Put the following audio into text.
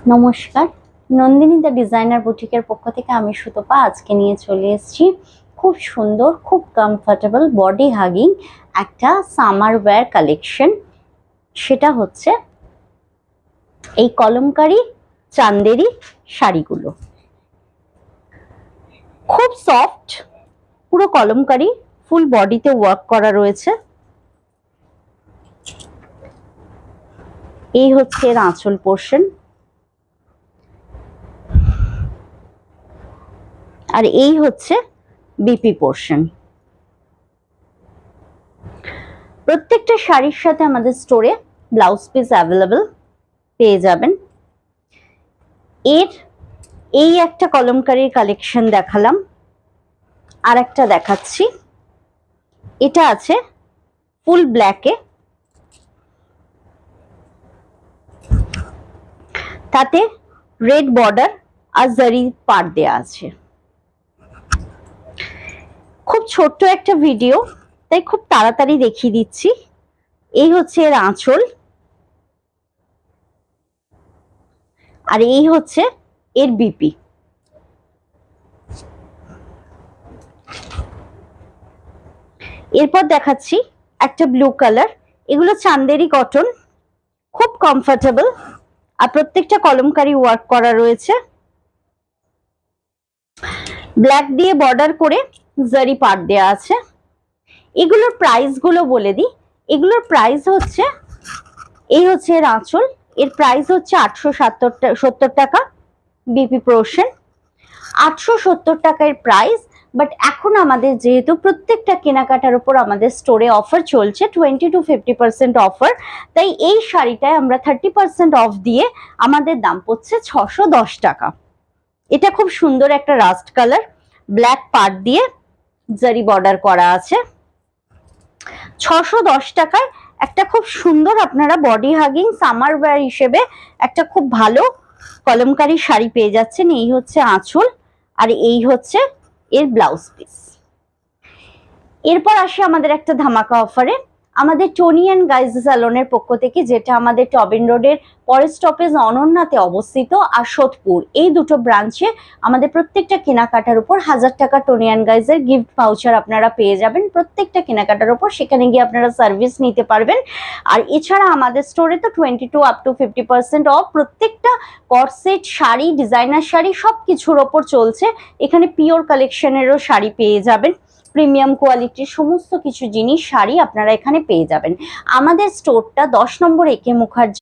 নমস্কার, Nandini the designer বুটিকের পক্ষ থেকে আমি সুতপা আজকে নিয়ে চলে এসেছি খুব সুন্দর, খুব কমফর্টেবল, বডি হাগিং একটা সামার ওয়্যার কালেকশন। সেটা হচ্ছে এই কলমকারি চান্দেরি শাড়িগুলো। খুব সফট, পুরো কলমকারি, ফুল বডিতে ওয়ার্ক করা রয়েছে। এই হচ্ছে এর আঁচল পোর্শন, আর এই হচ্ছে বিপি পোর্শন। প্রত্যেকটা শাড়ির সাথে আমাদের স্টোরে ব্লাউজ পিস অ্যাভেলেবল পেয়ে যাবেন। এই একটা কলমকারির কালেকশন দেখালাম, আর একটা দেখাচ্ছি। এটা আছে ফুল ব্ল্যাকে, তাতে রেড বর্ডার আর জারি পার দেয়া আছে। খুব ছোট্ট একটা ভিডিও, তাই খুব তাড়াতাড়ি দেখিয়ে দিচ্ছি। এই হচ্ছে এর আঁচল, আর এই হচ্ছে এর বিপি। এরপর দেখাচ্ছি একটা ব্লু কালার। এগুলো চান্দেরি কটন, খুব কমফোর্টেবল, আর প্রত্যেকটা কলমকারি ওয়ার্ক করা রয়েছে। ব্ল্যাক দিয়ে বর্ডার করে জারি পাট দেয়া আছে। এগুলোর প্রাইস গুলো বলে দিই। এগুলোর প্রাইস হচ্ছে, এই হচ্ছে এর আঁচল, এর প্রাইস হচ্ছে 870 টাকা বিপি পোর্শন। 870 টাকার প্রাইস। বাট এখন আমাদের যেহেতু প্রত্যেকটা কেনাকাটার উপর আমাদের স্টোরে অফার চলছে 20 to 50% অফার, তাই এই শাড়িটায় আমরা 30% অফ দিয়ে আমাদের দাম পড়ছে 610 টাকা। এটা খুব সুন্দর একটা রাস্ট কালার, ব্ল্যাক পাট দিয়ে জারি বর্ডার করা আছে। 610 টাকায় একটা খুব সুন্দর আপনারা বডি হাগিং সামার ওয়্যার হিসেবে একটা খুব ভালো কলমকারি শাড়ি পেয়ে যাচ্ছেন। এই হচ্ছে আঁচল, আর এই হচ্ছে এর ব্লাউজ পিস। এরপর আসি আমাদের একটা ধামাকা অফারে। আমাদের টোনি অ্যান্ড গাইজ স্যালনের পক্ষ থেকে, যেটা আমাদের টবিন রোডের পরের স্টপেজ অনন্যাতে অবস্থিত, আর সোদপুর, এই দুটো ব্রাঞ্চে আমাদের প্রত্যেকটা কেনাকাটার উপর 1000 টাকা টোনি অ্যান্ড গাইজের গিফট ভাউচার আপনারা পেয়ে যাবেন। প্রত্যেকটা কেনাকাটার উপর সেখানে গিয়ে আপনারা সার্ভিস নিতে পারবেন। আর এছাড়া আমাদের স্টোরে তো 22 up to 50% অফ প্রত্যেকটা কর্সেট, শাড়ি, ডিজাইনার শাড়ি সব কিছুর ওপর চলছে। এখানে পিওর কালেকশনেরও শাড়ি পেয়ে যাবেন, প্রিমিয়াম কোয়ালিটির সমস্ত কিছু জিনিস, শাড়ি আপনারা এখানে পেয়ে যাবেন। আমাদের স্টোরটা 10 নম্বর একে মুখার্জি